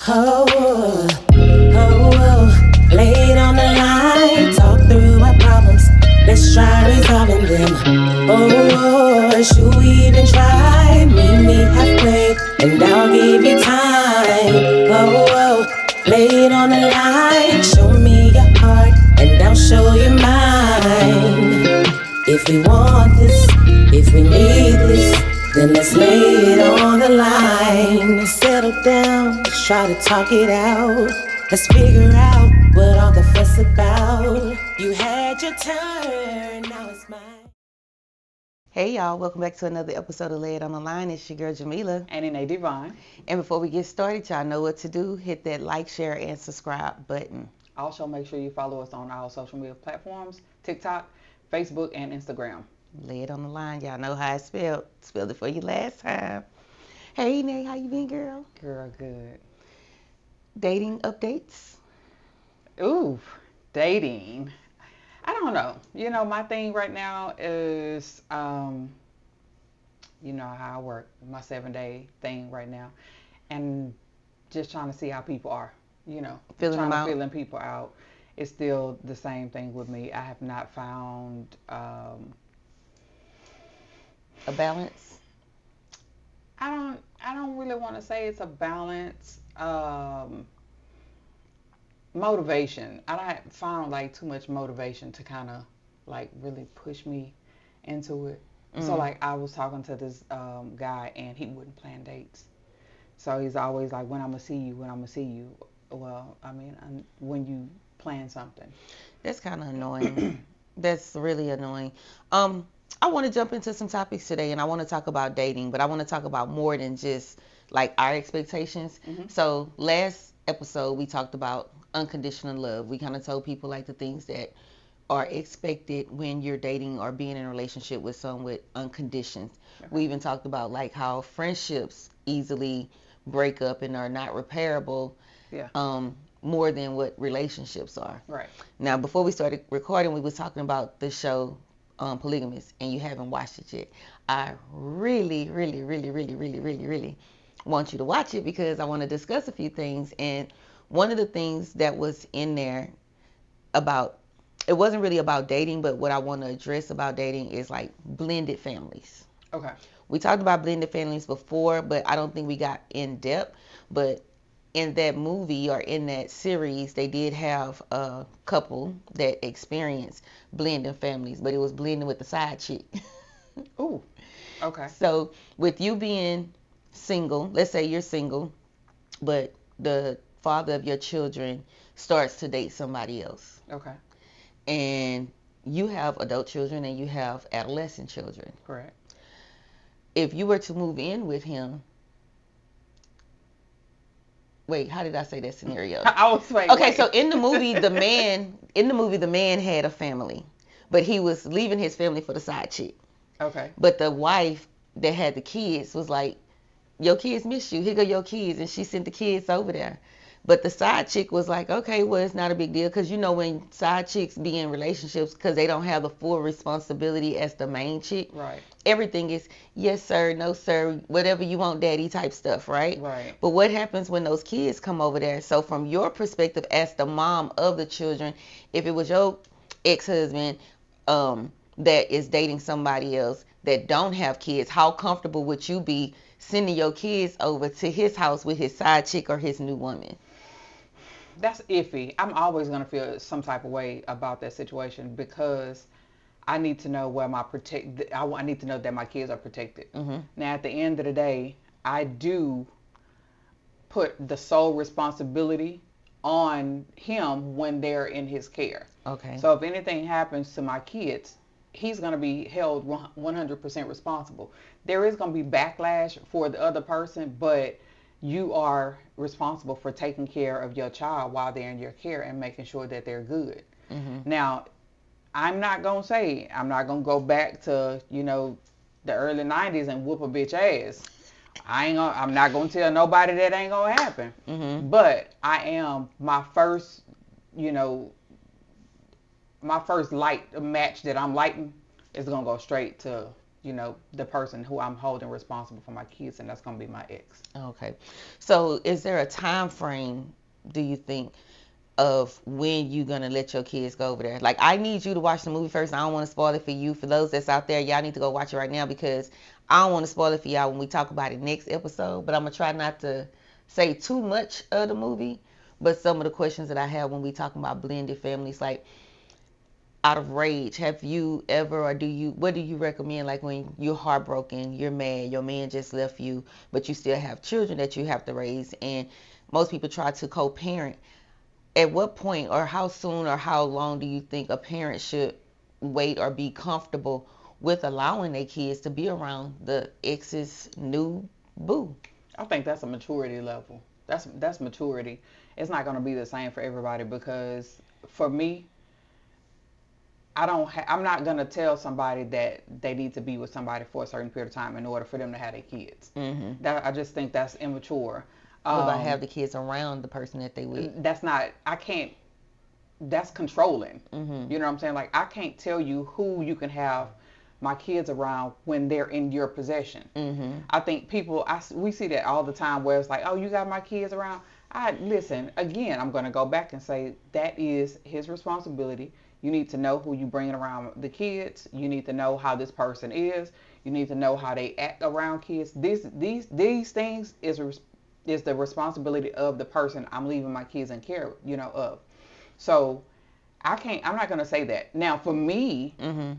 Oh, lay it on the line, talk through our problems. Let's try resolving them. Should we even try? Meet me halfway, and I'll give you time. Lay it on the line, show me your heart, and I'll show you mine. If we want this, if we need this, then let's lay it on the line. Settle down, let's try to talk it out. Let's figure out what all the fuss about. You had your turn, now it's mine. Hey y'all, welcome back to another episode of Lay It on the Line. It's your girl Jamila. And Nene Divine. And before we get started, y'all know what to do. Hit that like, share, and subscribe button. Also, make sure you follow us on our social media platforms, TikTok, Facebook, and Instagram. Lay It on the Line. Y'all know how it's spelled. Spelled it for you last time. Hey, Nay, how you been, girl? Girl, good. Dating updates? Ooh, dating. I don't know. You know, my thing right now is, you know how I work, my 7-day thing right now. And just trying to see how people are, you know. Feeling people out. It's still the same thing with me. I have not found a balance. I don't really want to say it's a balance. Motivation. I don't found like too much motivation to kind of like really push me into it. So like I was talking to this guy and he wouldn't plan dates. So he's always like, when I'm gonna see you, when I'm gonna see you. Well, I mean, when you plan something. That's kind of annoying. That's really annoying. I want to jump into some topics today, and I want to talk about dating, but I want to talk about more than just like our expectations. So last episode we talked about unconditional love. We kind of told people like the things that are expected when you're dating or being in a relationship with someone with unconditions. Okay. We even talked about like how friendships easily break up and are not repairable. Yeah. More than what relationships are. Right. Now, before we started recording, we was talking about the show Polygamous, and you haven't watched it yet. I really want you to watch it because I want to discuss a few things. And one of the things that was in there about, it wasn't really about dating, but what I want to address about dating is like blended families. Okay. We talked about blended families before, but I don't think we got in depth. But in that movie or in that series, they did have a couple that experienced blending families, but it was blending with the side chick. Ooh, okay. So with you being single, let's say you're single, but the father of your children starts to date somebody else. Okay. And you have adult children and you have adolescent children. Correct. If you were to move in with him, wait, how did I say that scenario? I was like, okay, wait. So in the movie, the man had a family, but he was leaving his family for the side chick. Okay. But the wife that had the kids was like, your kids miss you. Here go your kids. And she sent the kids over there. But the side chick was like, okay, well, it's not a big deal. Because you know when side chicks be in relationships, because they don't have the full responsibility as the main chick. Right. Everything is, yes, sir, no, sir, whatever you want, daddy type stuff, right? Right. But what happens when those kids come over there? So from your perspective as the mom of the children, if it was your ex-husband that is dating somebody else that don't have kids, how comfortable would you be sending your kids over to his house with his side chick or his new woman? That's iffy. I'm always going to feel some type of way about that situation because I need to know where I need to know that my kids are protected. Mm-hmm. Now, at the end of the day, I do put the sole responsibility on him when they're in his care. Okay. So if anything happens to my kids, he's going to be held 100% responsible. There is going to be backlash for the other person, but you are responsible for taking care of your child while they're in your care and making sure that they're good. Mm-hmm. Now, I'm not going to go back to, the early 90s and whoop a bitch ass. I'm not going to tell nobody that ain't going to happen. Mm-hmm. But I am my first light match that I'm lighting is going to go straight to the person who I'm holding responsible for my kids, and that's going to be my ex. Okay. So is there a time frame, do you think, of when you gonna let your kids go over there? Like, I need you to watch the movie first. I don't want to spoil it for you. For those that's out there, y'all need to go watch it right now, because I don't want to spoil it for y'all when we talk about it next episode. But I'm gonna try not to say too much of the movie. But some of the questions that I have when we talking about blended families, like, out of rage, have you ever, or what do you recommend, like, when you're heartbroken, you're mad, your man just left you, but you still have children that you have to raise, and most people try to co-parent. At what point, or how soon, or how long do you think a parent should wait or be comfortable with allowing their kids to be around the ex's new boo? I think that's a maturity level. That's maturity. It's not going to be the same for everybody, because for me, I'm not going to tell somebody that they need to be with somebody for a certain period of time in order for them to have their kids. I just think that's immature. What about have the kids around the person that they with? I can't, that's controlling. Mm-hmm. You know what I'm saying? Like, I can't tell you who you can have my kids around when they're in your possession. Mm-hmm. I think we see that all the time, where it's like, oh, you got my kids around. Listen, again, I'm going to go back and say that is his responsibility. You need to know who you bringing around the kids. You need to know how this person is. You need to know how they act around kids. These things is the responsibility of the person I'm leaving my kids in care, of. So I'm not going to say that. Now, for me, Mm-hmm.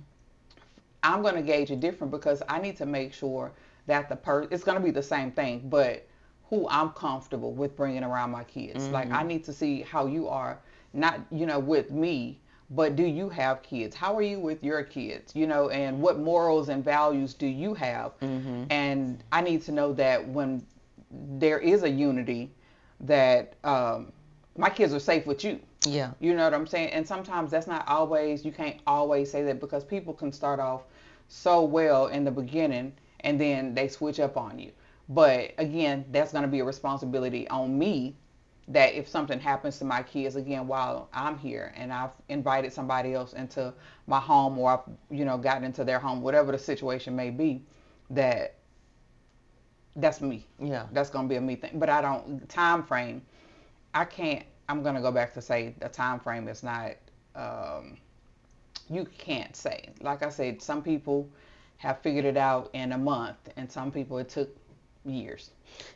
I'm going to gauge it different, because I need to make sure that it's going to be the same thing, but who I'm comfortable with bringing around my kids. Mm-hmm. Like, I need to see how you are, not, with me, but do you have kids? How are you with your kids? And what morals and values do you have? Mm-hmm. And I need to know that when there is a unity, that my kids are safe with you. Yeah. You know what I'm saying? And sometimes that's not always, you can't always say that, because people can start off so well in the beginning and then they switch up on you. But again, that's going to be a responsibility on me, that if something happens to my kids, again, while I'm here and I've invited somebody else into my home, or I've, gotten into their home, whatever the situation may be, that's me. Yeah. That's going to be a me thing. But time frame, I'm going to go back to say the time frame is not, you can't say. Like I said, some people have figured it out in a month, and some people it took years.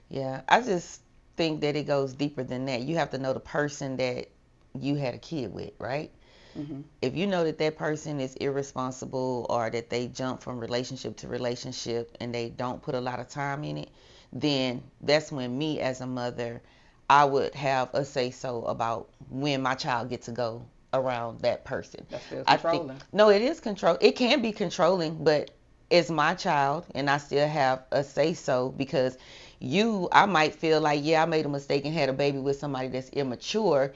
Yeah. I just think that it goes deeper than that. You have to know the person that you had a kid with, right? Mm-hmm. If you know that person is irresponsible, or that they jump from relationship to relationship and they don't put a lot of time in it, then that's when me as a mother, I would have a say so about when my child gets to go around that person. That's still controlling. No, it is control. It can be controlling, but it's my child and I still have a say so, because I might feel like, yeah, I made a mistake and had a baby with somebody that's immature.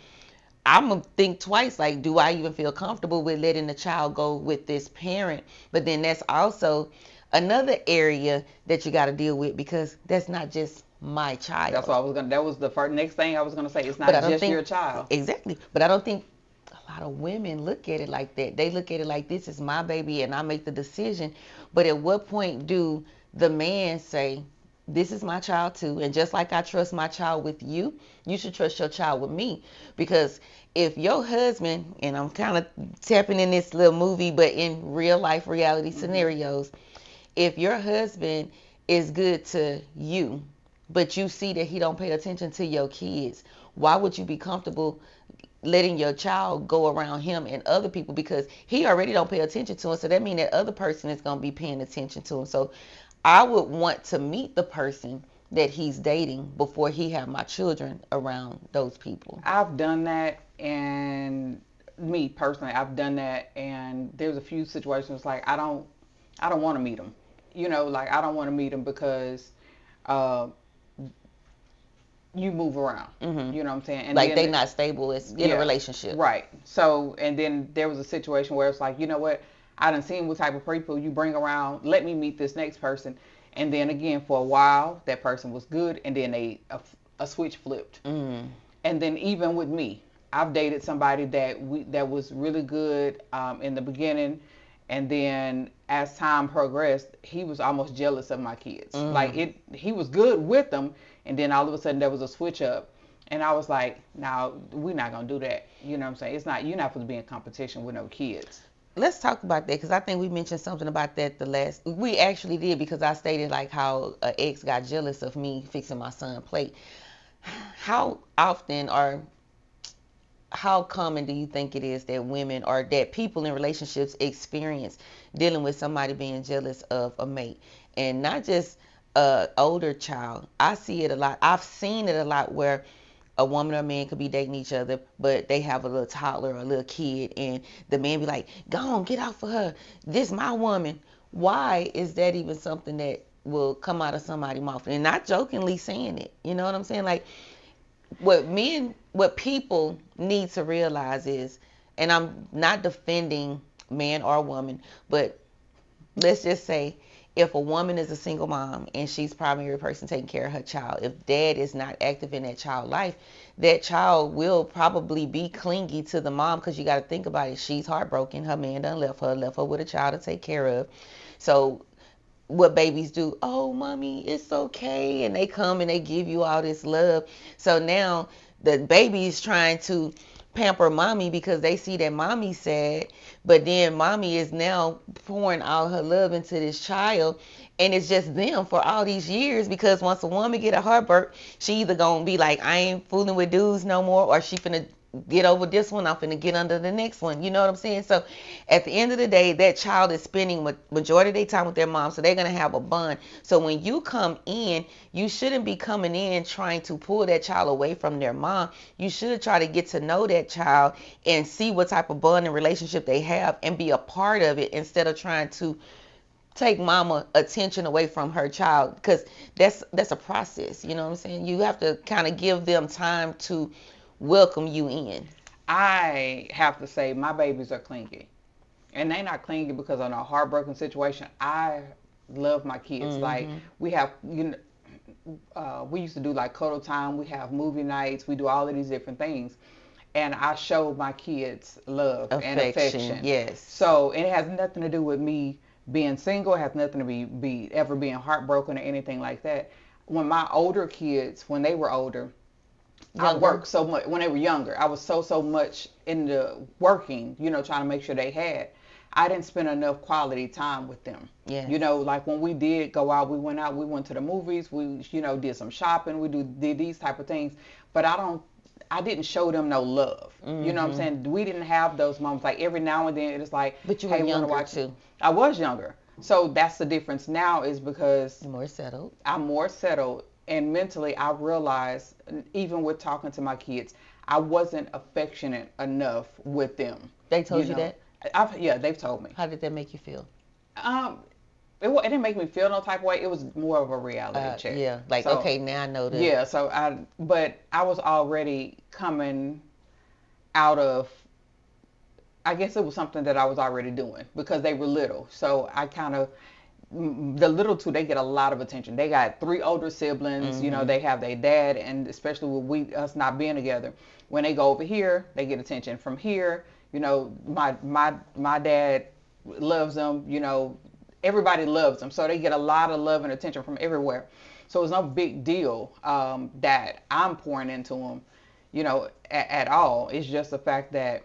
I'm going to think twice, like, do I even feel comfortable with letting the child go with this parent? But then that's also another area that you got to deal with, because that's not just my child. That's what that was the next thing I was going to say. It's not just your child. Exactly. But I don't think a lot of women look at it like that. They look at it like, this is my baby and I make the decision. But at what point do the man say, this is my child too, and just like I trust my child with you, you should trust your child with me? Because if your husband, and I'm kind of tapping in this little movie, but in real life reality scenarios, if your husband is good to you, but you see that he don't pay attention to your kids, why would you be comfortable letting your child go around him and other people? Because he already don't pay attention to him, so that means that other person is going to be paying attention to him. So I would want to meet the person that he's dating before he have my children around those people. I've done that, and me personally, I've done that, and there's a few situations like I don't want to meet them. Like, I don't want to meet them because you move around. Mm-hmm. You know what I'm saying? And like, they're not stable in a relationship. Right. So, and then there was a situation where it's like, you know what? I done seen what type of people you bring around. Let me meet this next person. And then again, for a while, that person was good, and then a switch flipped. Mm. And then even with me, I've dated somebody that was really good in the beginning, And then as time progressed, he was almost jealous of my kids. Like he was good with them, and then all of a sudden there was a switch up, and I was like, "No, we're not gonna do that." You know what I'm saying? It's not, you're not supposed to be in competition with no kids. Let's talk about that because I think we mentioned something about that the last. We actually did because I stated like how an ex got jealous of me fixing my son's plate. How often or how common do you think it is that women or that people in relationships experience dealing with somebody being jealous of a mate, and not just a older child? I see it a lot. I've seen it a lot where a woman or a man could be dating each other, but they have a little toddler or a little kid, and the man be like, "Go on, get out for her. This my woman." Why is that even something that will come out of somebody's mouth? And not jokingly saying it. You know what I'm saying? Like what people need to realize is, and I'm not defending man or woman, but let's just say if a woman is a single mom and she's primary person taking care of her child, if dad is not active in that child's life, that child will probably be clingy to the mom because you got to think about it. She's heartbroken. Her man done left her with a child to take care of. So what babies do, oh mommy, it's okay, and they come and they give you all this love. So now the baby is trying to pamper mommy because they see that mommy's sad, but then mommy is now pouring all her love into this child, and it's just them for all these years. Because once a woman get a heartburn, she either gonna be like, I ain't fooling with dudes no more, or she finna get over this one, I'm finna get under the next one. You know what I'm saying? So at the end of the day, that child is spending majority of their time with their mom, so they're gonna have a bond. So when you come in, you shouldn't be coming in trying to pull that child away from their mom. You should try to get to know that child and see what type of bond and relationship they have and be a part of it, instead of trying to take mama attention away from her child, because that's a process. You know what I'm saying? You have to kind of give them time to welcome you in. I have to say my babies are clingy. And they not clingy because of a heartbroken situation. I love my kids. Like we have, we used to do like cuddle time. We have movie nights. We do all of these different things, and I show my kids love and affection. Yes. So it has nothing to do with me being single. It has nothing to be ever being heartbroken or anything like that. When my older kids, when they were older, I worked so much. When they were younger, I was so much into working, trying to make sure they had. I didn't spend enough quality time with them. Yeah. Like when we did go out, we went to the movies, we, did some shopping, did these type of things. But I didn't show them no love. You know what I'm saying? We didn't have those moments. Like every now and then it's like, but you were younger too. I was younger. So that's the difference now, is because You're more settled. I'm more settled. And mentally, I realized, even with talking to my kids, I wasn't affectionate enough with them. They told you that? Yeah, they've told me. How did that make you feel? It didn't make me feel no type of way. It was more of a reality check. Yeah, like, so, okay, now I know that. Yeah, but I was already coming out of, I guess it was something that I was already doing because they were little. So I kind of, the little two, they get a lot of attention. They got 3 older siblings. They have their dad, and especially with us not being together, when they go over here, they get attention from here. My dad loves them. Everybody loves them, so they get a lot of love and attention from everywhere. So it's no big deal that I'm pouring into them, at all. It's just the fact that,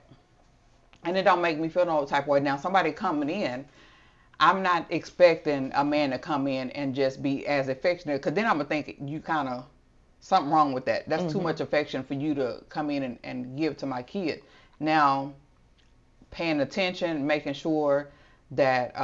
and it don't make me feel no type of way. Now somebody coming in, I'm not expecting a man to come in and just be as affectionate, because then I'm going to think you kind of, something wrong with that. That's too much affection for you to come in and give to my kid. Now, paying attention, making sure that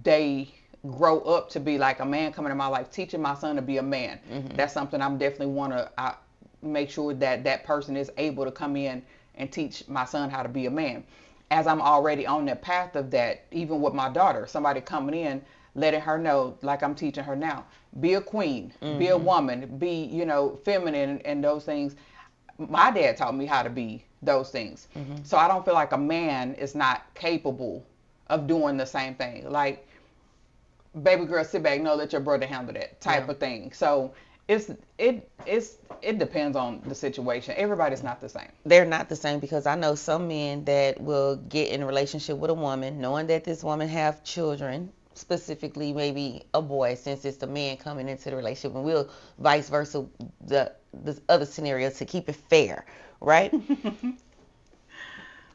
they grow up to be like a man coming in my life, teaching my son to be a man. That's something I'm definitely want to make sure that person is able to come in and teach my son how to be a man. As I'm already on the path of that, even with my daughter, somebody coming in, letting her know, like I'm teaching her now, be a queen, be a woman, be, feminine and those things. My dad taught me how to be those things. So I don't feel like a man is not capable of doing the same thing. Like, baby girl, sit back, no, let your brother handle that type of thing. So it's it depends on the situation. Everybody's not the same. They're not the same because I know some men that will get in a relationship with a woman knowing that this woman have children, specifically maybe a boy, since it's the man coming into the relationship, and we'll vice versa the other scenario to keep it fair, right?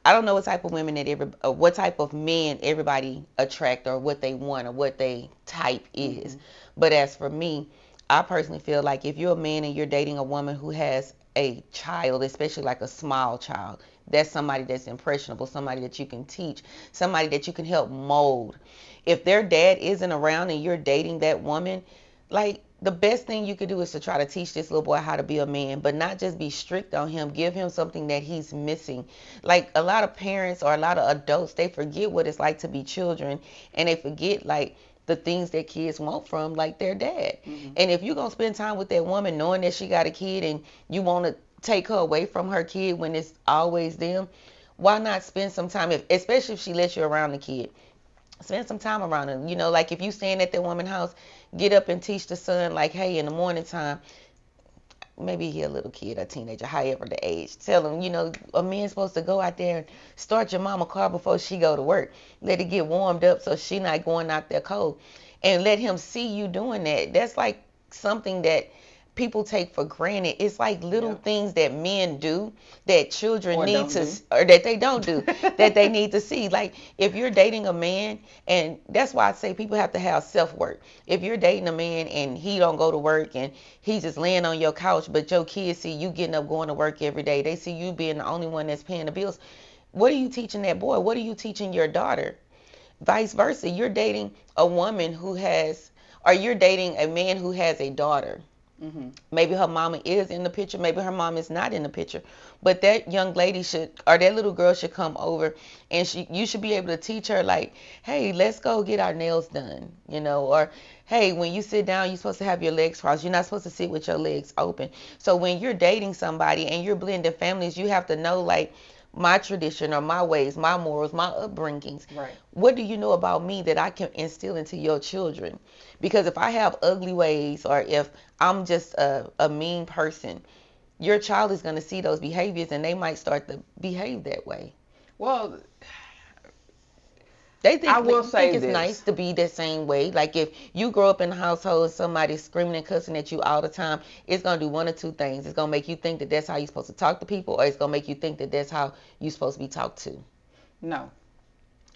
I don't know what type of women that what type of men everybody attract, or what they want, or what they type is. Mm-hmm. But as for me, I personally feel like if you're a man and you're dating a woman who has a child, especially like a small child, that's somebody that's impressionable, somebody that you can teach, somebody that you can help mold. If their dad isn't around and you're dating that woman, like, the best thing you could do is to try to teach this little boy how to be a man, but not just be strict on him. Give him something that he's missing. Like, a lot of parents or a lot of adults, they forget what it's like to be children, and they forget, like, the things that kids want from, like, their dad. Mm-hmm. And if you're going to spend time with that woman knowing that she got a kid and you want to take her away from her kid when it's always them, why not spend some time, especially if she lets you around the kid? Spend some time around him. Like, if you staying at that woman's house, get up and teach the son, like, hey, in the morning time, maybe he a little kid, a teenager, however the age, tell him, a man's supposed to go out there and start your mama car before she go to work. Let it get warmed up so she not going out there cold. And let him see you doing that. That's like something that people take for granted. It's like little things that men do that children need to, or that they don't do, that they need to see. Like, if you're dating a man, and that's why I say people have to have self-work. If you're dating a man and he don't go to work and he's just laying on your couch, but your kids see you getting up, going to work every day, they see you being the only one that's paying the bills, what are you teaching that boy? What are you teaching your daughter? Vice versa, you're dating a woman who has, or you're dating a man who has a daughter. Mm-hmm. Maybe her mama is in the picture, maybe her mom is not in the picture, but that young lady should, or that little girl should come over, and you should be able to teach her, like, hey, let's go get our nails done, or hey, when you sit down, you're supposed to have your legs crossed. You're not supposed to sit with your legs open. So when you're dating somebody and you're blending families, you have to know, like, my tradition or my ways, my morals, my upbringings. Right. What do you know about me that I can instill into your children? Because if I have ugly ways, or if I'm just a mean person, your child is going to see those behaviors and they might start to behave that way. Well, They think, I will say it's this. nice to be the same way. Like, if you grow up in a household, somebody screaming and cussing at you all the time, it's going to do one or two things. It's going to make you think that that's how you're supposed to talk to people, or it's going to make you think that that's how you're supposed to be talked to. No.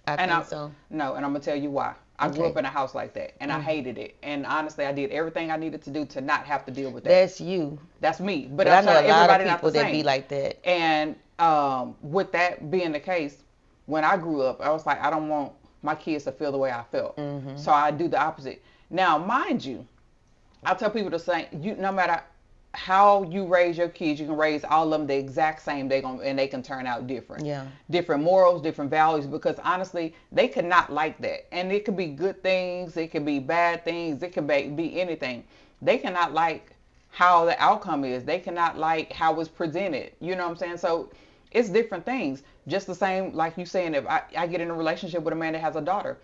I think so. No, and I'm going to tell you why. I grew up in a house like that, and I hated it. And honestly, I did everything I needed to do to not have to deal with that. That's you. That's me. But I I'm know a sorry, lot of everybody not people the that same. be like that. And with that being the case, when I grew up, I was like, I don't want my kids to feel the way I felt. Mm-hmm. So I do the opposite. Now, mind you, I tell people the same. No matter how you raise your kids, you can raise all of them the exact same. And they can turn out different. Yeah. Different morals, different values. Because honestly, they could not like that. And it could be good things. It could be bad things. It could be anything. They cannot like how the outcome is. They cannot like how it's presented. You know what I'm saying? So it's different things. Just the same, like you saying, if I get in a relationship with a man that has a daughter,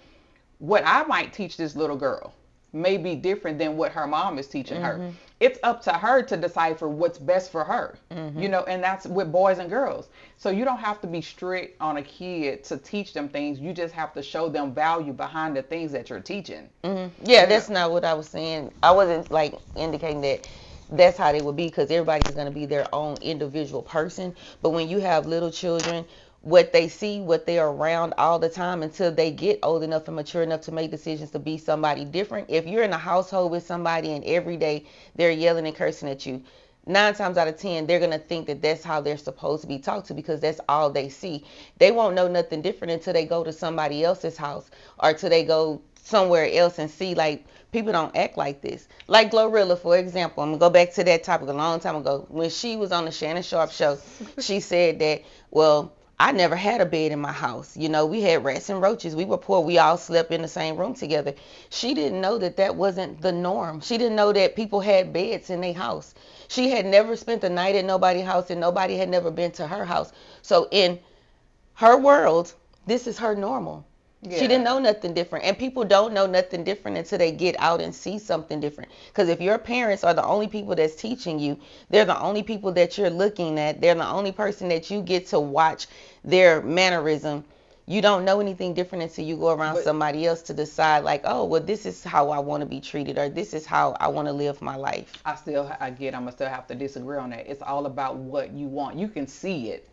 what I might teach this little girl may be different than what her mom is teaching her. It's up to her to decipher what's best for her, and that's with boys and girls. So you don't have to be strict on a kid to teach them things. You just have to show them value behind the things that you're teaching. Yeah, that's not what I was saying. I wasn't, like, indicating that that's how they would be, because everybody's going to be their own individual person. But when you have little children, what they see, what they're around all the time, until they get old enough and mature enough to make decisions to be somebody different. If you're in a household with somebody and every day they're yelling and cursing at you, 9 times out of 10, they're going to think that that's how they're supposed to be talked to, because that's all they see. They won't know nothing different until they go to somebody else's house, or till they go somewhere else and see, like, people don't act like this. Like Glorilla, for example. I'm going to go back to that topic a long time ago. When she was on the Shannon Sharp show, she said that, well, I never had a bed in my house. We had rats and roaches. We were poor. We all slept in the same room together. She didn't know that that wasn't the norm. She didn't know that people had beds in their house. She had never spent the night at nobody's house, and nobody had never been to her house. So in her world, this is her normal. She didn't Yeah. know nothing different. And people don't know nothing different until they get out and see something different. Because if your parents are the only people that's teaching you, they're the only people that you're looking at, they're the only person that you get to watch their mannerism. You don't know anything different until you go around But somebody else to decide, like, oh, well, this is how I want to be treated, or this is how I want to live my life. I'm gonna still have to disagree on that. It's all about what you want. You can see it,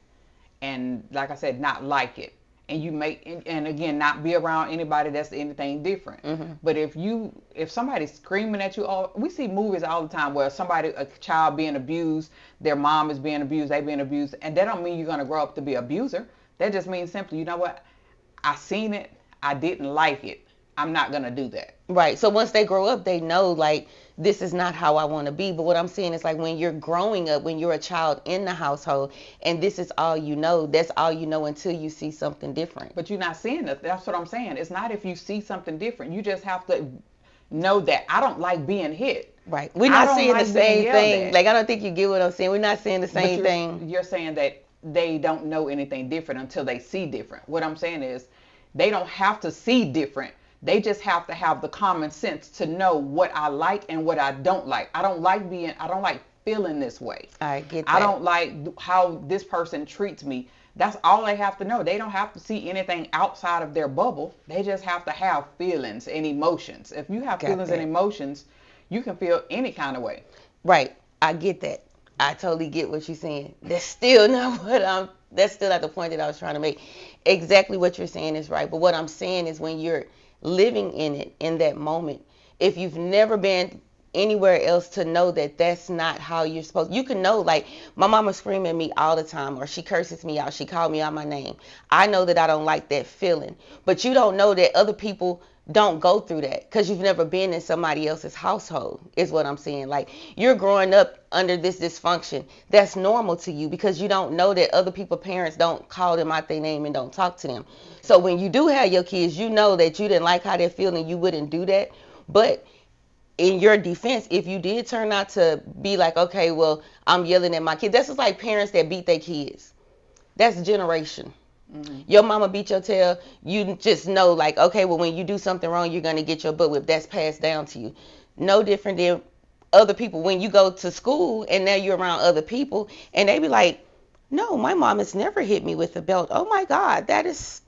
and like I said, not like it, and you make, and again, not be around anybody that's anything different. Mm-hmm. But if somebody's screaming at you, all we see movies all the time where a child being abused, their mom is being abused, they being abused, and that don't mean you're gonna grow up to be an abuser. That just means simply, you know what, I seen it, I didn't like it, I'm not gonna do that. Right. So once they grow up, they know, like, this is not how I want to be. But what I'm saying is, like, when you're growing up, when you're a child in the household, and this is all you know, that's all you know until you see something different. But you're not seeing it. That's what I'm saying. It's not if you see something different. You just have to know that I don't like being hit. Right. We're I not don't seeing the like being same yelled thing. at. Like, I don't think you get what I'm saying. We're not saying the But same thing. you're saying that they don't know anything different until they see different. What I'm saying is they don't have to see different. They just have to have the common sense to know what I like and what I don't like. I don't like feeling this way. I get I that. don't like how this person treats me. That's all they have to know. They don't have to see anything outside of their bubble. They just have to have feelings and emotions. If you have Got feelings and that. emotions, you can feel any kind of way. Right. I get that. I totally get what you're saying. That's still not what I'm. That's still not the point that I was trying to make. Exactly what you're saying is right. But what I'm saying is, when you're living in it, in that moment, if you've never been anywhere else to know that that's not how you're supposed, you can know, like, my mama scream at me all the time, or she curses me out, she called me out my name. I know that I don't like that feeling. But you don't know that other people don't go through that, because you've never been in somebody else's household, is what I'm saying. Like, you're growing up under this dysfunction. That's normal to you, because you don't know that other people's parents don't call them out their name and don't talk to them. So when you do have your kids, you know that you didn't like how they feel and you wouldn't do that. But in your defense, if you did turn out to be like, okay, well, I'm yelling at my kids, that's just like parents that beat their kids. That's generation. Mm-hmm. Your mama beat your tail, you just know, like, okay, well, when you do something wrong, you're going to get your butt whipped. That's passed down to you. No different than other people. When you go to school and now you're around other people and they be like, no, my mom has never hit me with a belt. Oh my God, that's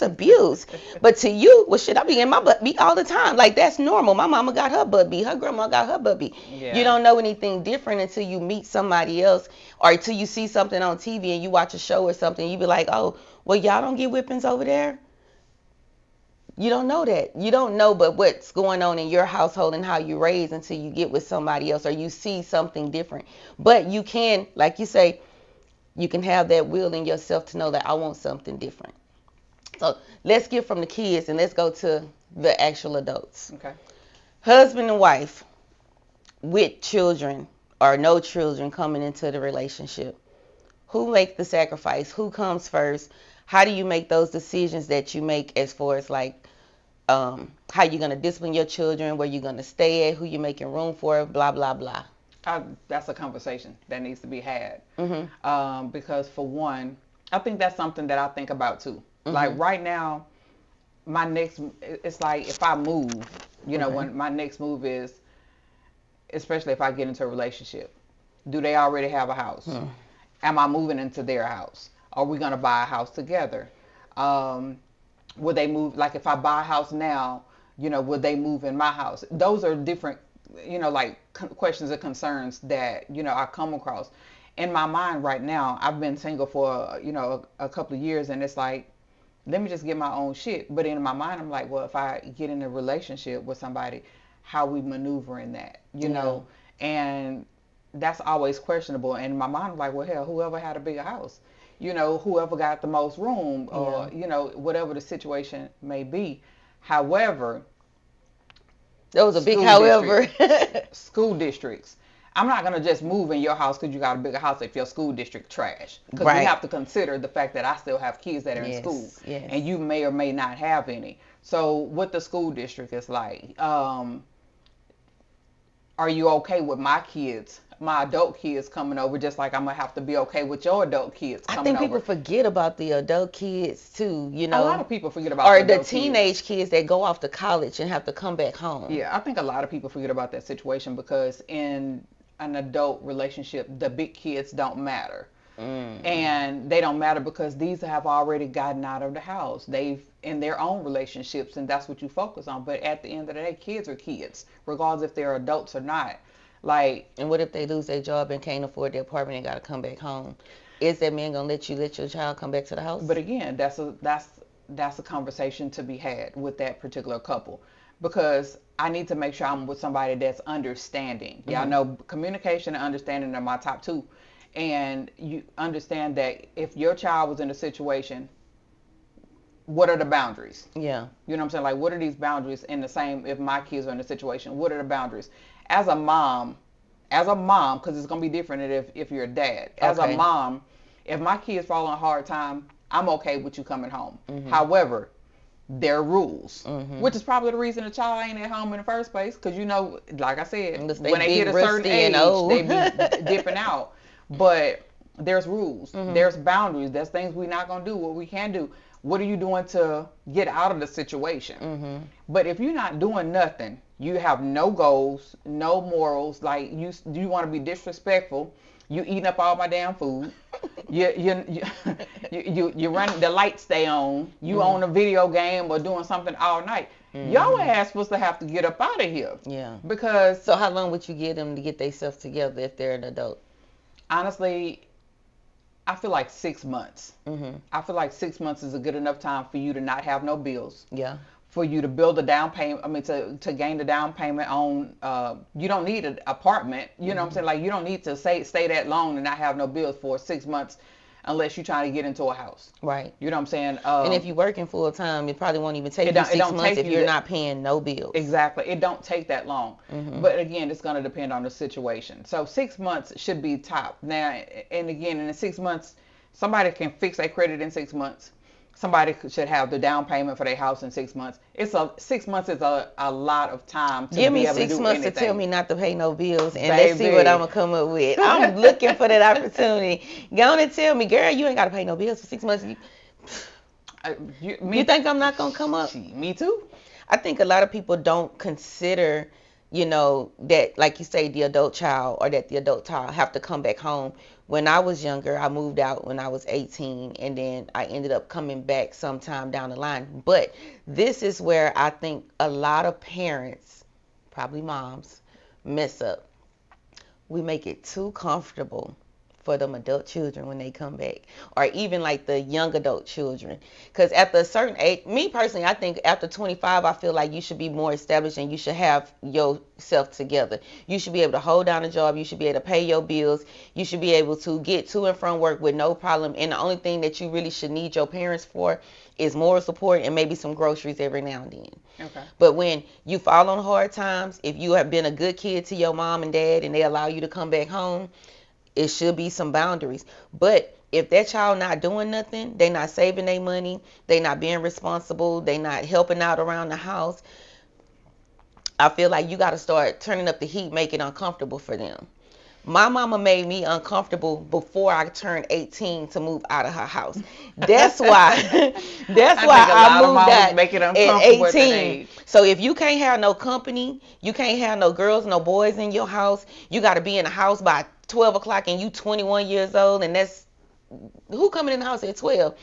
abuse. But to you, well, shit, I be getting my butt beat all the time. Like, that's normal. My mama got her butt beat. Her grandma got her butt beat. You Yeah. don't know anything different until you meet somebody else, or until you see something on TV and you watch a show or something. You be like, oh, well, y'all don't get whippings over there. You don't know that. You don't know but what's going on in your household and how you raise until you get with somebody else or you see something different. But you can, like you say, you can have that will in yourself to know that I want something different. So let's get from the kids and let's go to the actual adults. Okay. Husband and wife with children or no children coming into the relationship. Who makes the sacrifice? Who comes first? How do you make those decisions that you make, as far as, like, how you're going to discipline your children, where you're going to stay at, who you're making room for, blah, blah, blah. That's a conversation that needs to be had. Mm-hmm. Because for one, I think that's something that I think about too. Mm-hmm. Like right now, it's like if I move, Okay. when my next move is, especially if I get into a relationship, do they already have a house? Am I moving into their house? Are we going to buy a house together? Will they move? Like if I buy a house now, will they move in my house? Those are different, like questions or concerns that, I come across. In my mind right now, I've been single for, a couple of years, and it's like, let me just get my own shit. But in my mind, I'm like, well, if I get in a relationship with somebody, how we maneuver in that, and that's always questionable. And in my mind, I'm like, well, hell, whoever had a bigger house, whoever got the most room, or, whatever the situation may be. However, That was a big however. school districts. I'm not gonna just move in your house because you got a bigger house if your school district trash. Because we Right. have to consider the fact that I still have kids that are in Yes, school, yes. and you may or may not have any. So what the school district is like, are you okay with my kids my adult kids coming over, just like I'm gonna have to be okay with your adult kids I coming think people over. forget about the adult kids too, A lot of people forget about or the the adult kids. teenage kids that go off to college and have to come back home. Yeah, I think a lot of people forget about that situation because in an adult relationship, the big kids don't matter. Mm. And they don't matter because these have already gotten out of the house. They've in their own relationships, and that's what you focus on. But at the end of the day, kids are kids, regardless if they're adults or not. Like, And what if they lose their job and can't afford the apartment and got to come back home? Is that man gonna let your child come back to the house? but again, that's a conversation to be had with that particular couple because I need to make sure I'm with somebody that's understanding. Yeah, I Mm-hmm. know communication and understanding are my top two. And you understand that if your child was in a situation, what are the boundaries? Yeah. You know what I'm saying? Like, what are these boundaries in the same, if my kids are in a situation, what are the boundaries? As a mom, because it's going to be different if you're a dad. As a Okay. mom, if my kids fall on a hard time, I'm okay with you coming home. Mm-hmm. However, there are rules, Mm-hmm. which is probably the reason the child ain't at home in the first place. Because like I said, Unless they when they big, hit a certain rusty, and age, old. they be dipping out. But there's rules, Mm-hmm. there's boundaries, there's things we're not gonna do, what we can do. What are you doing to get out of the situation? Mm-hmm. But if you're not doing nothing, you have no goals, no morals. Like you want to be disrespectful. You eating up all my damn food. You you run the lights stay on. You Mm-hmm. on a video game or doing something all night. Your Mm-hmm. ass supposed to have to get up out of here Yeah. because So how long would you give them to get themselves together if they're an adult? honestly, I feel like 6 months. Mm-hmm. I feel like 6 months is a good enough time for you to not have no bills, Yeah. for you to build a down payment. I mean, to gain the down payment on. You don't need an apartment. You know what I'm saying? Like you don't need to stay that long and not have no bills for 6 months, unless you're trying to get into a house. Right. You know what I'm saying? And if you're working full time, it probably won't even take It you don't- it 6 don't months take if you you're that- not paying no bills. Exactly. It don't take that long. Mm-hmm. But again, it's going to depend on the situation. So 6 months should be top. Now, and again, in the 6 months, somebody can fix their credit in 6 months. Somebody should have the down payment for their house in 6 months. 6 months is a lot of time to Give be me able to 6 do months anything. to tell me not to pay no bills, and let's see Baby. what I'm gonna come up with. I'm looking for that opportunity. Go on and tell me, girl, you ain't gotta pay no bills for 6 months. You think I'm not gonna come up? Me too. I think a lot of people don't consider, that, like you say, the adult child or that the adult child have to come back home. When I was younger, I moved out when I was 18, and then I ended up coming back sometime down the line. But this is where I think a lot of parents, probably moms, mess up. We make it too comfortable for them adult children when they come back, or even like the young adult children. Because after a certain age, me personally, I think after 25, I feel like you should be more established and you should have yourself together. You should be able to hold down a job. You should be able to pay your bills. You should be able to get to and from work with no problem. And the only thing that you really should need your parents for is moral support and maybe some groceries every now and then. Okay. But when you fall on hard times, if you have been a good kid to your mom and dad and they allow you to come back home, it should be some boundaries. But if that child not doing nothing, they not saving their money, they not being responsible, they not helping out around the house, I feel like you got to start turning up the heat, make it uncomfortable for them. My mama made me uncomfortable before I turned 18 to move out of her house. That's why. That's why think a lot I of moved moms out make it at uncomfortable at that 18. age. So if you can't have no company, you can't have no girls, no boys in your house. You got to be in the house by 12 o'clock, and you 21 years old, and that's who coming in the house at 12.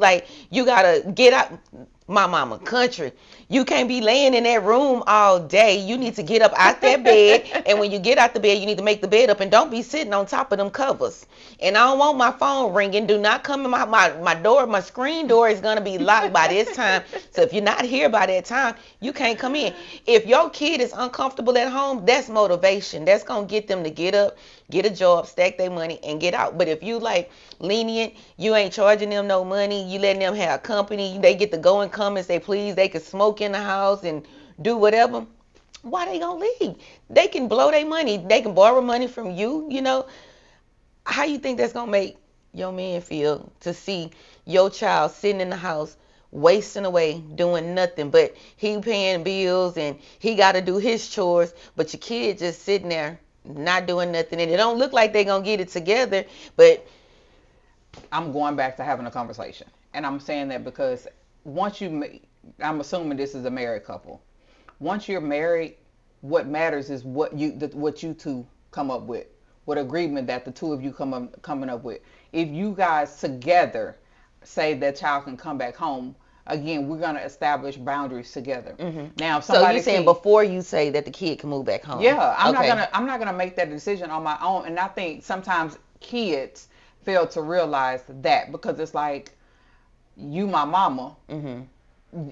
Like you gotta get out. My mama country, you can't be laying in that room all day. You need to get up out that bed, and when you get out the bed, you need to make the bed up, and don't be sitting on top of them covers. And I don't want my phone ringing. Do not come in my door. My screen door is gonna be locked by this time. So if you're not here by that time, you can't come in. If your kid is uncomfortable at home, that's motivation. That's gonna get them to get up, get a job, stack their money, and get out. But if you like lenient, you ain't charging them no money, you letting them have company, they get to go and come as they please, they can smoke in the house and do whatever, why they gonna leave? They can blow their money, they can borrow money from you. How you think that's gonna make your man feel to see your child sitting in the house wasting away doing nothing, but he paying bills and he got to do his chores, but your kid just sitting there not doing nothing, and it don't look like they're gonna get it together. But I'm going back to having a conversation, and I'm saying that because once I'm assuming this is a married couple. Once you're married, what matters is what you two come up with, what agreement that the two of you coming up with. If you guys together say that child can come back home, again, we're gonna establish boundaries together. Now, if so somebody you saying before you say that the kid can move back home? yeah, Okay. I'm not gonna make that decision on my own. And I think sometimes kids fail to realize that because it's like you my mama,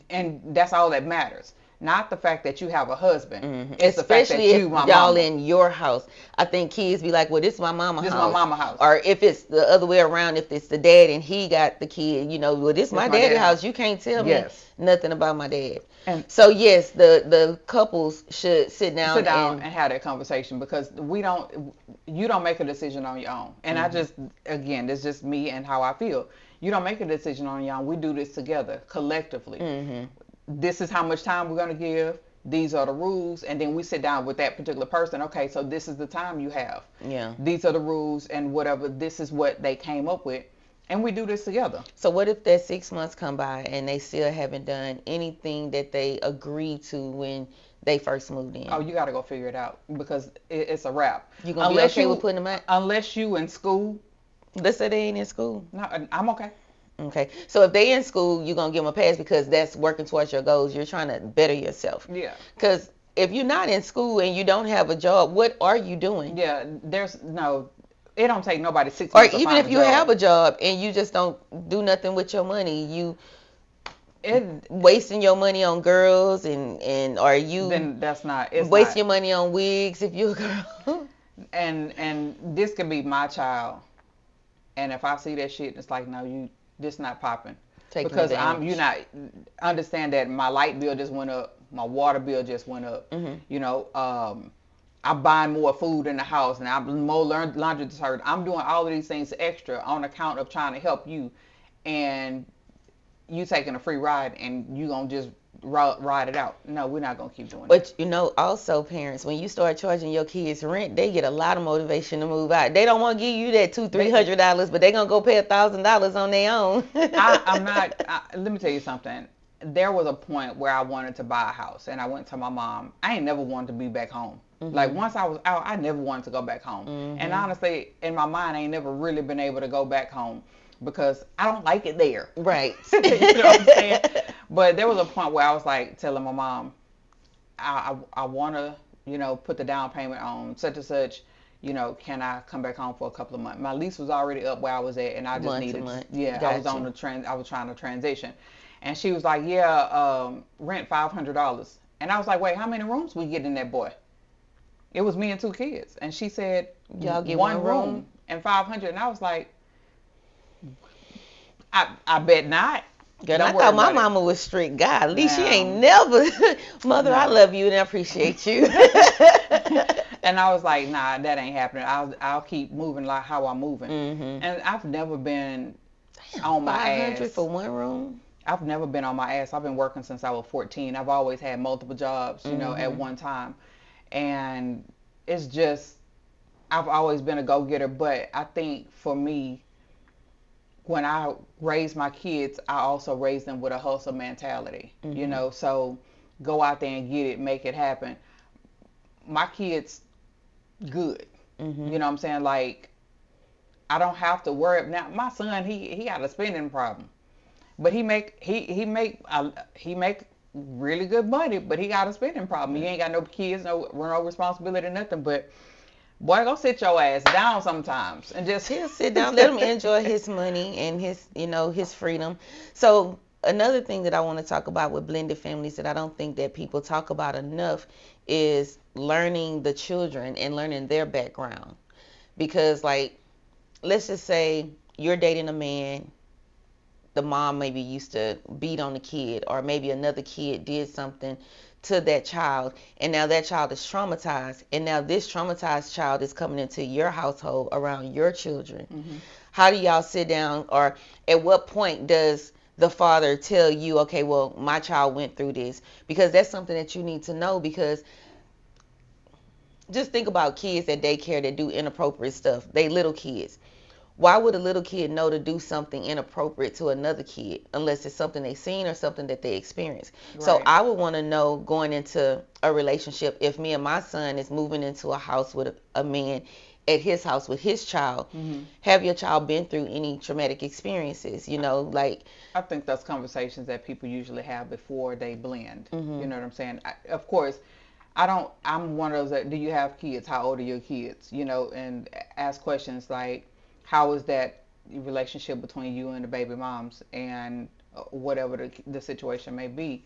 and that's all that matters. Not the fact that you have a husband. It's the fact that Especially if you my y'all mama. in your house. I think kids be like, well, this is my mama This is my house. mama house. Or if it's the other way around, if it's the dad and he got the kid, well, this is my daddy house. You can't tell me Yes. nothing about my dad. And So yes, the couples should sit down and have that conversation because you don't make a decision on your own. And I just, again, this is just me and how I feel. You don't make a decision on your own. We do this together, collectively. This is how much time we're going to give. These are the rules. And then we sit down with that particular person. Okay, so this is the time you have. Yeah. These are the rules and whatever. This is what they came up with. And we do this together. So what if that 6 months come by and they still haven't done anything that they agreed to when they first moved in? Oh, you got to go figure it out because it's a wrap. You gonna be okay with putting them out? Unless you in school. Let's say they ain't in school. No, I'm okay. Okay. So if they in school, you're going to give them a pass because that's working towards your goals. You're trying to better yourself. Yeah. Because if you're not in school and you don't have a job, what are you doing? Yeah, it don't take nobody 6 months. Or even if you have a job and you just don't do nothing with your money, you wasting your money on girls and are you then that's not wasting your money on wigs if you're a girl. and this could be my child, and if I see that shit, it's like, no, this not popping. Because you not understand that my light bill just went up, my water bill just went up. I'm buying more food in the house, and I'm more laundry detergent. I'm doing all of these things extra on account of trying to help you, and you taking a free ride, and you gonna just ride it out. No, we're not gonna keep doing that. But also parents, when you start charging your kids rent, they get a lot of motivation to move out. They don't want to give you that $200-$300, but they gonna go pay $1,000 on their own. I'm not. Let me tell you something. There was a point where I wanted to buy a house, and I went to my mom. I ain't never wanted to be back home. Like once I was out, I never wanted to go back home. And honestly, in my mind, I ain't never really been able to go back home because I don't like it there. Right. You know what I'm saying? But there was a point where I was like telling my mom, I want to, put the down payment on such and such. Can I come back home for a couple of months? My lease was already up where I was at, and I just needed. Yeah, I was on I was trying to transition, and she was like, "Yeah, rent $500." And I was like, "Wait, how many rooms we get in that boy?" It was me and 2 kids, and she said, "Y'all get one room and $500." And I was like, I bet not. Girl, I thought my mama was strict. God, at least she ain't never. Mother, I love you and I appreciate you. And I was like, nah, that ain't happening. I'll keep moving like how I'm moving. And I've never been on my ass. $500 for one room? I've never been on my ass. I've been working since I was 14. I've always had multiple jobs, at one time. And it's just, I've always been a go-getter. But I think for me, when I raise my kids, I also raise them with a hustle mentality, so go out there and get it, make it happen. My kids, good. You know what I'm saying? Like, I don't have to worry. Now, my son, he got a spending problem, but he make really good money, but he got a spending problem. He ain't got no kids, no responsibility, nothing, but boy, go sit your ass down sometimes and just he'll sit down, let him enjoy his money and his, his freedom. So another thing that I want to talk about with blended families that I don't think that people talk about enough is learning the children and learning their background. Because like, let's just say you're dating a man, the mom maybe used to beat on the kid, or maybe another kid did something to that child, and now that child is traumatized, and now this traumatized child is coming into your household around your children. How do y'all sit down, or at what point does the father tell you, okay, well, my child went through this? Because that's something that you need to know, because just think about kids at daycare that do inappropriate stuff. They little kids. Why would a little kid know to do something inappropriate to another kid unless it's something they seen or something that they experienced? Right. So I would want to know going into a relationship, if me and my son is moving into a house with a man at his house with his child, have your child been through any traumatic experiences? Like, I think that's conversations that people usually have before they blend. You know what I'm saying? Of course, I'm one of those that, do you have kids? How old are your kids? And ask questions like, how is that relationship between you and the baby moms, and whatever the situation may be,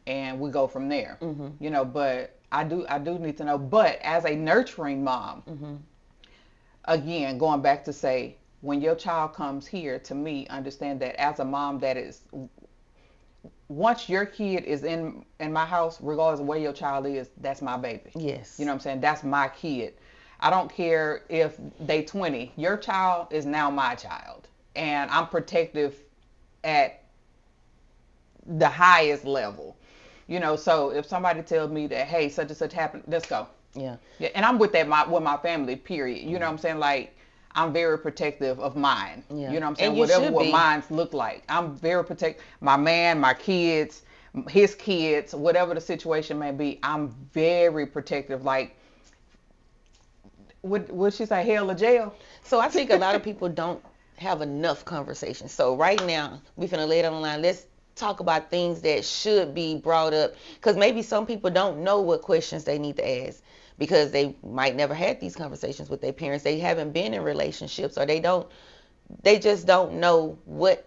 and we go from there. But I do need to know. But as a nurturing mom, again, going back to say, when your child comes here to me, understand that as a mom, that is, once your kid is in my house, regardless of where your child is, that's my baby. Yes. You know what I'm saying? That's my kid. I don't care if they 20. Your child is now my child. And I'm protective at the highest level. So if somebody tells me that, hey, such and such happened, let's go. Yeah. And I'm with that with my family, period. You know what I'm saying? Like, I'm very protective of mine. Yeah. You know what I'm saying? And whatever what mine look like. I'm very protective. My man, my kids, his kids, whatever the situation may be, I'm very protective. Like, would she say hell or jail? So I think a lot of people don't have enough conversation. So right now, we finna lay it on the line. Let's talk about things that should be brought up, because maybe some people don't know what questions they need to ask, because they might never had these conversations with their parents. They haven't been in relationships, or they just don't know what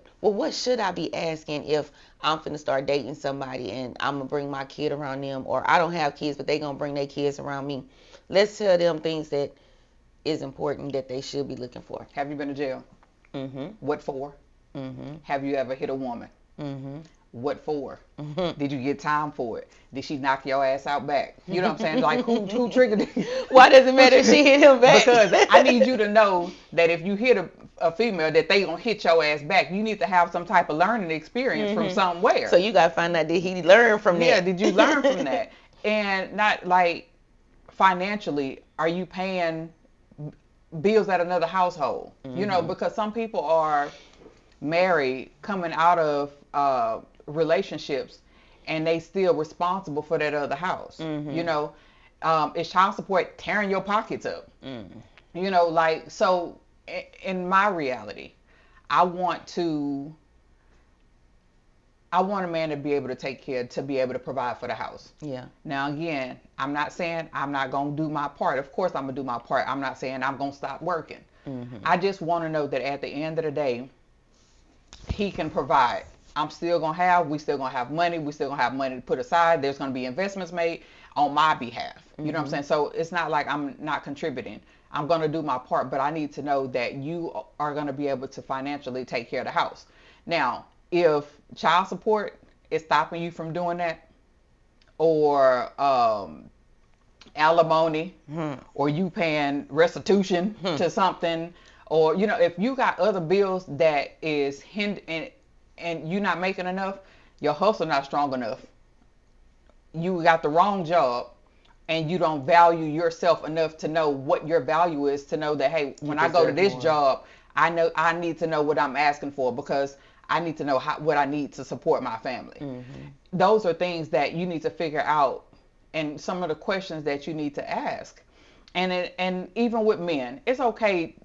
should I be asking if I'm finna start dating somebody and I'm gonna bring my kid around them, or I don't have kids but they gonna bring their kids around me. Let's tell them things that is important that they should be looking for. Have you been to jail? What for? Have you ever hit a woman? What for? Did you get time for it? Did she knock your ass out back? You know what I'm saying? Like, who triggered it? Why does it matter if she hit him back? Because I need you to know that if you hit a female, that they gonna hit your ass back. You need to have some type of learning experience from somewhere. So you gotta find out, did he learn from that? Yeah, did you learn from that? And not like financially, are you paying bills at another household? Because some people are married, coming out of relationships, and they still responsible for that other house. Is child support tearing your pockets up? Like, so in my reality, I want a man to be able to take care, to be able to provide for the house. Yeah. Now, again, I'm not saying I'm not going to do my part. Of course, I'm going to do my part. I'm not saying I'm going to stop working. I just want to know that at the end of the day, he can provide. We still going to have money. We still going to have money to put aside. There's going to be investments made on my behalf. You know what I'm saying? So it's not like I'm not contributing. I'm going to do my part, but I need to know that you are going to be able to financially take care of the house. Now, if child support is stopping you from doing that, or alimony, or you paying restitution to something, or if you got other bills that is hindering, and you're not making enough, your hustle not strong enough, you got the wrong job, and you don't value yourself enough to know what your value is, to know that, hey, when I go to this job, I need to know what I'm asking for, because I need to know what I need to support my family. Those are things that you need to figure out, and some of the questions that you need to ask. And even with men, it's okay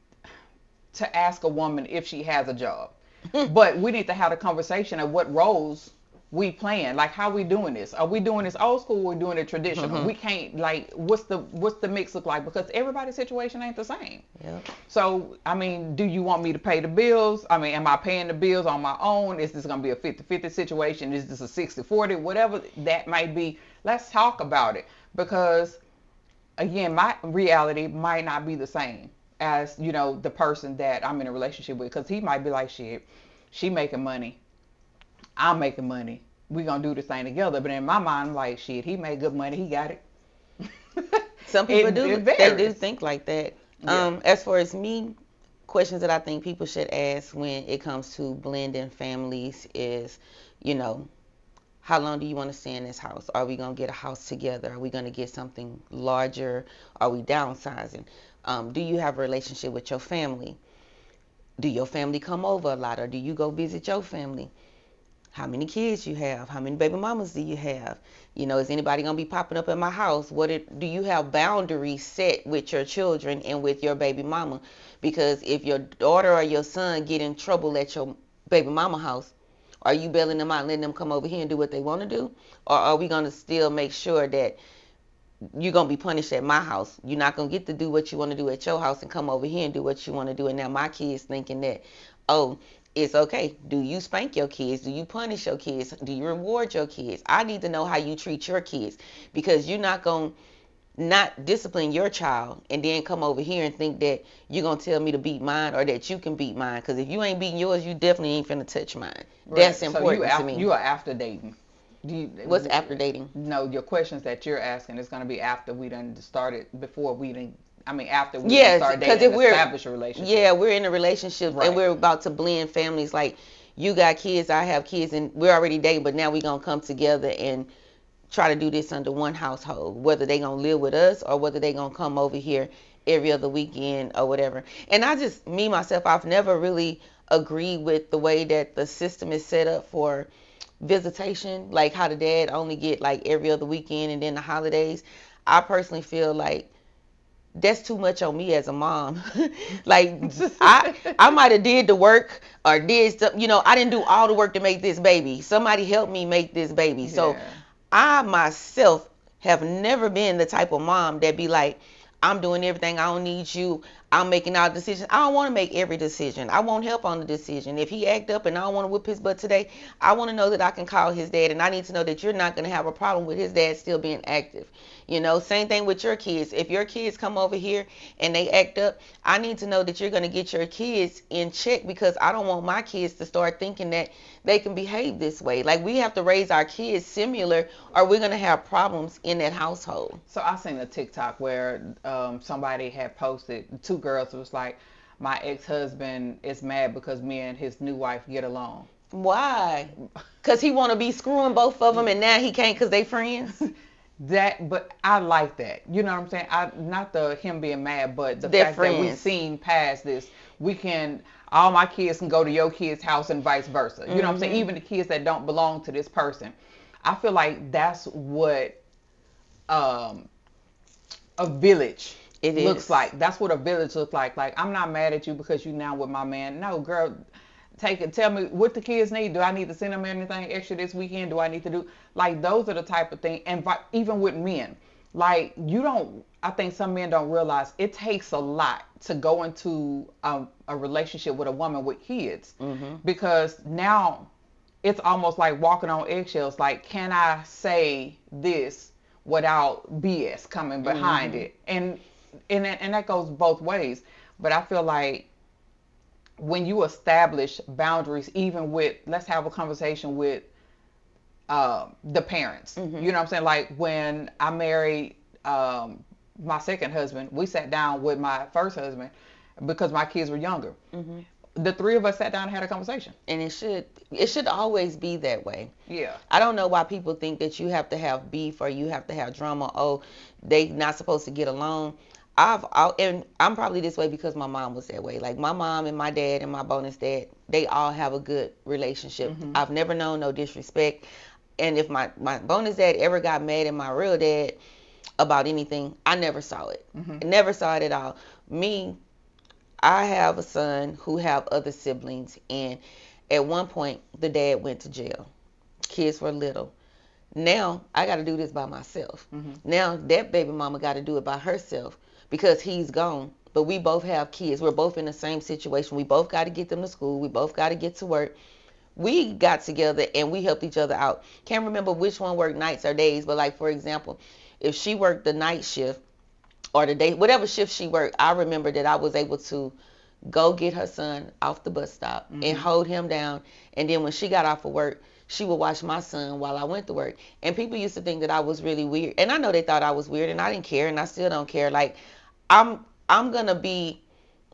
to ask a woman if she has a job. But we need to have a conversation of what roles we playing. Like, how we doing this? Are we doing this old school, or are we doing it traditional? We can't, like, what's the mix look like? Because everybody's situation ain't the same. Yep. So, I mean, do you want me to pay the bills? I mean, am I paying the bills on my own? Is this going to be a 50-50 situation? Is this a 60-40? Whatever that might be, let's talk about it. Because, again, my reality might not be the same as, the person that I'm in a relationship with. Because he might be like, shit, she making money, I'm making money, we gonna do this thing together. But in my mind, I'm like, shit, he made good money, he got it. Some people they do think like that. Yeah. As far as me, questions that I think people should ask when it comes to blending families is, How long do you want to stay in this house? Are we going to get a house together? Are we going to get something larger? Are we downsizing? Do you have a relationship with your family? Do your family come over a lot, or do you go visit your family? How many kids you have? How many baby mamas do you have? Is anybody gonna be popping up at my house? Do you have boundaries set with your children and with your baby mama? Because if your daughter or your son get in trouble at your baby mama house, are you bailing them out and letting them come over here and do what they want to do? Or are we gonna still make sure that you're gonna be punished at my house? You're not gonna get to do what you want to do at your house and come over here and do what you want to do. And now my kids thinking that, oh, it's okay. Do you spank your kids? Do you punish your kids? Do you reward your kids? I need to know how you treat your kids, because you're not gonna not discipline your child and then come over here and think that you're gonna tell me to beat mine, or that you can beat mine. Because if you ain't beating yours, you definitely ain't finna touch mine. Right. That's important to me. You are after dating. What's after dating? No, your questions that you're asking is going to be after we done started, before we done, I mean, after we Yes, start because dating if and we're establish a relationship. yeah, we're in a relationship Right. and we're about to blend families. Like, you got kids, I have kids, and we're already dating, but now we're gonna come together and try to do this under one household, whether they gonna live with us or whether they gonna come over here every other weekend or whatever. And I just, me myself, I've never really agreed with the way that the system is set up for visitation, like how the dad only get like every other weekend and then the holidays. I personally feel like that's too much on me as a mom. Like, I might have did the work or did stuff. I didn't do all the work to make this baby. Somebody helped me make this baby. So Yeah. I myself have never been the type of mom that be like, I'm doing everything. I don't need you. I'm making all the decisions. I don't want to make every decision. I won't help on the decision. If he act up and I don't want to whip his butt today, I want to know that I can call his dad, and I need to know that you're not going to have a problem with his dad still being active. Same thing with your kids. If your kids come over here and they act up, I need to know that you're going to get your kids in check, because I don't want my kids to start thinking that they can behave this way. Like, we have to raise our kids similar, or we're going to have problems in that household. So I seen a TikTok where somebody had posted, two girls was like, my ex-husband is mad because me and his new wife get along. Why? Because he want to be screwing both of them, and now he can't because they friends? But I like that. You know what I'm saying? Not the him being mad, but the They're fact that we've friends. seen past this. All my kids can go to your kid's house and vice versa. You know what I'm saying? Even the kids that don't belong to this person. I feel like that's what a village It looks is. like. That's what a village looks like. Like, I'm not mad at you because you now with my man. No, girl, take it. Tell me what the kids need. Do I need to send them anything extra this weekend? Do I need to do, like, those are the type of thing. And even with men, like, I think some men don't realize it takes a lot to go into a relationship with a woman with kids, because now it's almost like walking on eggshells. Like, can I say this without BS coming behind it? And that goes both ways. But I feel like when you establish boundaries, even with, let's have a conversation with the parents. You know what I'm saying? Like, when I married my second husband, we sat down with my first husband because my kids were younger. The three of us sat down and had a conversation. And it should always be that way. Yeah. I don't know why people think that you have to have beef or you have to have drama. Oh, they not supposed to get along. And I'm probably this way because my mom was that way. Like, my mom and my dad and my bonus dad, they all have a good relationship. I've never known no disrespect. And if my bonus dad ever got mad at my real dad about anything, I never saw it. I never saw it at all. I have a son who have other siblings, and at one point the dad went to jail. Kids were little. Now I got to do this by myself. Now that baby mama got to do it by herself because he's gone. But we both have kids. We're both in the same situation. We both got to get them to school. We both got to get to work. We got together and we helped each other out. Can't remember which one worked nights or days, but like, for example, if she worked the night shift or the day, whatever shift she worked, I remember that I was able to go get her son off the bus stop and hold him down. And then when she got off of work, she would watch my son while I went to work. And people used to think that I was really weird. And I know they thought I was weird, and I didn't care, and I still don't care. Like, I'm going to be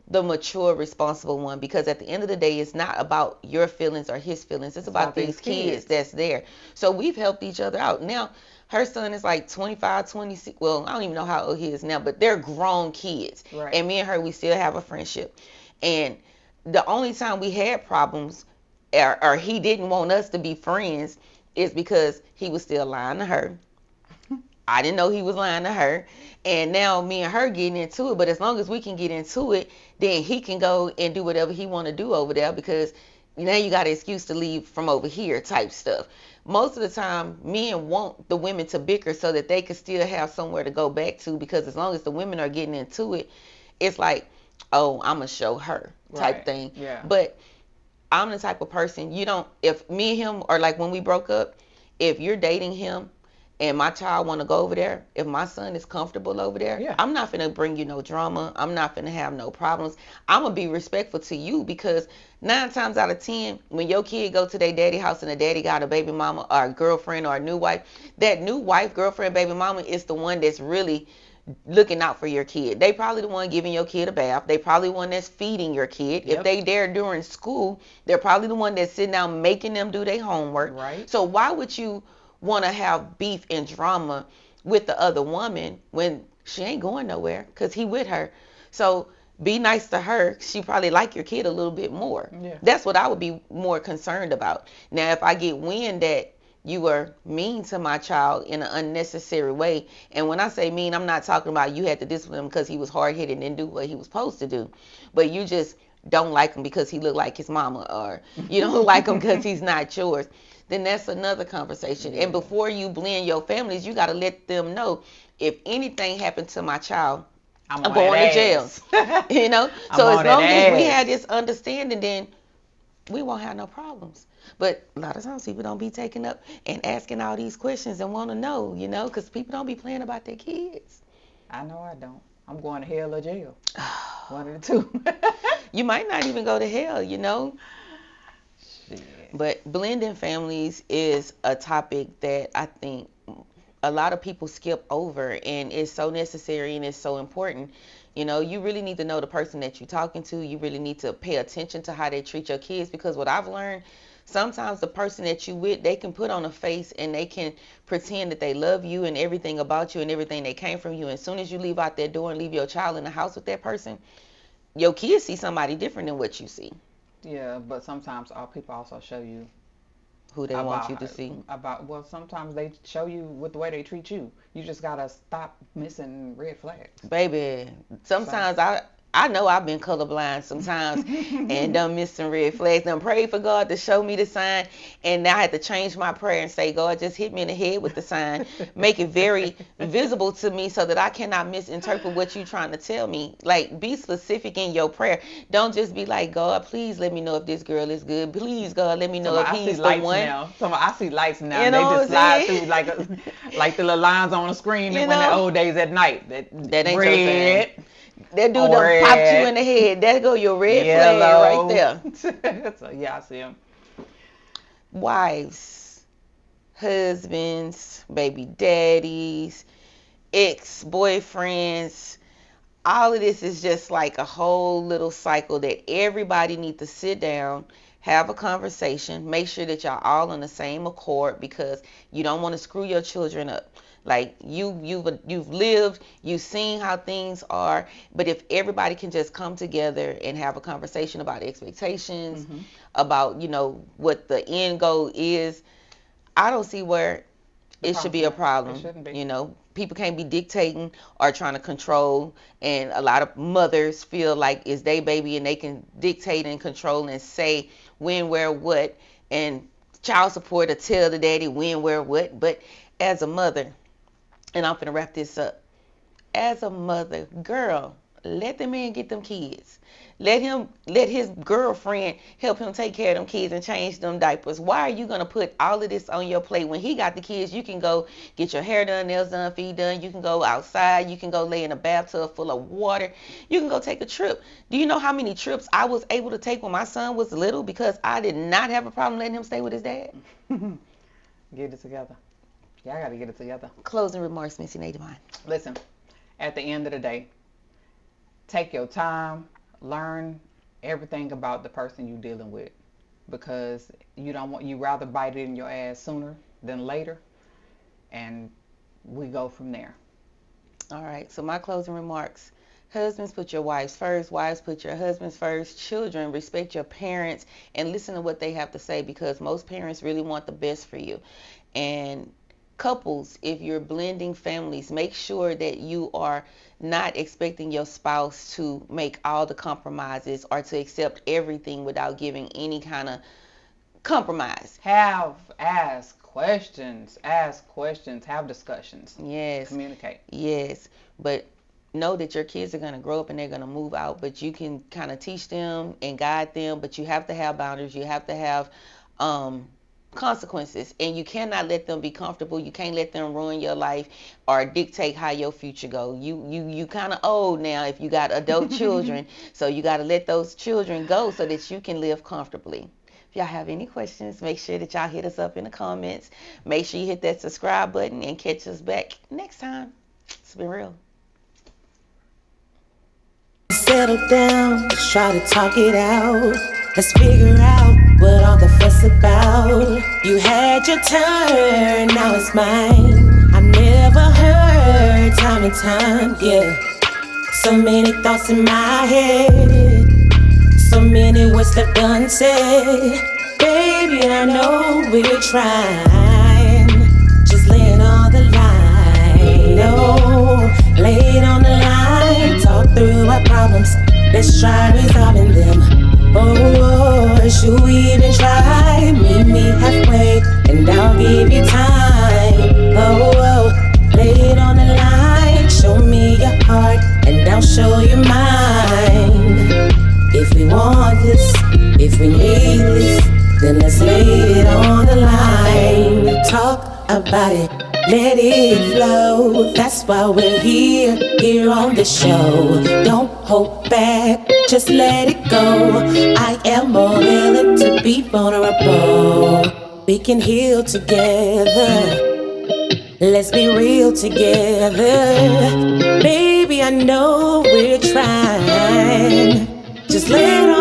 the mature, responsible one, because at the end of the day, it's not about your feelings or his feelings. It's about these kids that's there. So we've helped each other out. Now, her son is like 25, 26. Well, I don't even know how old he is now, but they're grown kids. Right. And me and her, we still have a friendship. And the only time we had problems, or he didn't want us to be friends, is because he was still lying to her. I didn't know he was lying to her. And now me and her getting into it. But as long as we can get into it, then he can go and do whatever he want to do over there, because now you got an excuse to leave from over here type stuff. Most of the time, men want the women to bicker so that they can still have somewhere to go back to, because as long as the women are getting into it, it's like, oh, I'm going to show her type thing. Yeah. But I'm the type of person, if me and him, or like when we broke up, if you're dating him and my child want to go over there, if my son is comfortable over there, Yeah. I'm not finna bring you no drama. I'm not finna have no problems. I'm gonna be respectful to you, because 9 times out of 10, when your kid go to their daddy house and the daddy got a baby mama or a girlfriend or a new wife, that new wife, girlfriend, baby mama is the one that's really looking out for your kid. They probably the one giving your kid a bath. They probably the one that's feeding your kid. Yep. If they there during school, they're probably the one that's sitting down making them do their homework. Right. So why would you want to have beef and drama with the other woman when she ain't going nowhere, because he with her? So be nice to her. She probably like your kid a little bit more. Yeah. That's what I would be more concerned about. Now, if I get wind that you were mean to my child in an unnecessary way, and when I say mean, I'm not talking about you had to discipline him because he was hard-headed and didn't do what he was supposed to do, but you just don't like him because he looked like his mama, or you don't like him because he's not yours, then that's another conversation. And before you blend your families, you got to let them know, if anything happened to my child, I'm going to jail. You know? So as long as we have this understanding, then we won't have no problems. But a lot of times people don't be taking up and asking all these questions and want to know, because people don't be playing about their kids. I know I don't. I'm going to hell or jail. One of the two. You might not even go to hell, Shit. But blending families is a topic that I think a lot of people skip over, and it's so necessary and it's so important. You really need to know the person that you're talking to. You really need to pay attention to how they treat your kids, because what I've learned, sometimes the person that you with, they can put on a face and they can pretend that they love you and everything about you and everything that came from you. And as soon as you leave out that door and leave your child in the house with that person, your kids see somebody different than what you see. Yeah, but sometimes people also show you who they want you to see. Sometimes they show you with the way they treat you. You just gotta stop missing red flags. Baby, sometimes I know I've been colorblind sometimes and done missed some red flags. Done prayed for God to show me the sign, and now I had to change my prayer and say, God, just hit me in the head with the sign. Make it very visible to me so that I cannot misinterpret what you're trying to tell me. Like, be specific in your prayer. Don't just be like, God, please let me know if this girl is good. Please, God, let me know if he's the one. I see lights now. You know, they just slide through like the little lines on the screen when the old days at night. That ain't red. That dude done popped you in the head. There go your red flag right there. So, yeah, I see him. Wives, husbands, baby daddies, ex-boyfriends. All of this is just like a whole little cycle that everybody needs to sit down, have a conversation, make sure that y'all all on the same accord, because you don't want to screw your children up. Like, you've lived, you've seen how things are, but if everybody can just come together and have a conversation about expectations, about, what the end goal is, I don't see where it should be a problem. It shouldn't be. People can't be dictating or trying to control, and a lot of mothers feel like it's their baby and they can dictate and control and say when, where, what, and child support to tell the daddy when, where, what. But as a mother, and I'm finna wrap this up. As a mother, girl, let the man get them kids. Let his girlfriend help him take care of them kids and change them diapers. Why are you gonna put all of this on your plate when he got the kids? You can go get your hair done, nails done, feet done. You can go outside. You can go lay in a bathtub full of water. You can go take a trip. Do you know how many trips I was able to take when my son was little because I did not have a problem letting him stay with his dad? Get it together. Yeah, I got to get it together. Closing remarks, Missy Nadine. Listen, at the end of the day, take your time, learn everything about the person you're dealing with, because you rather bite it in your ass sooner than later, and we go from there. All right, so my closing remarks. Husbands, put your wives first. Wives, put your husbands first. Children, respect your parents and listen to what they have to say, because most parents really want the best for you. And couples, if you're blending families, make sure that you are not expecting your spouse to make all the compromises or to accept everything without giving any kind of compromise. Ask questions, have discussions. Yes. Communicate. Yes. But know that your kids are going to grow up and they're going to move out, but you can kind of teach them and guide them, but you have to have boundaries. You have to have consequences, and you cannot let them be comfortable. You can't let them ruin your life or dictate how your future go. You kind of old now if you got adult children, so you got to let those children go so that you can live comfortably. If y'all have any questions, make sure that y'all hit us up in the comments. Make sure you hit that subscribe button and catch us back next time. It's been real. Settle down, let's try to talk it out. Let's figure out what all the fuss about. You had your turn, now it's mine. I never heard time and time, yeah. So many thoughts in my head, so many words left unsaid. Baby, I know we're trying, just lay it on the line. No, lay it on the line. Talk through our problems, let's try resolving them. Oh, should we even try? Meet me halfway, and I'll give you time. Oh, lay it on the line. Show me your heart, and I'll show you mine. If we want this, if we need this, then let's lay it on the line. Talk about it, let it flow. That's why we're here on the show. Don't hold back, just let it go. I am more willing to be vulnerable. We can heal together. Let's be real together. Baby, I know we're trying. Just let it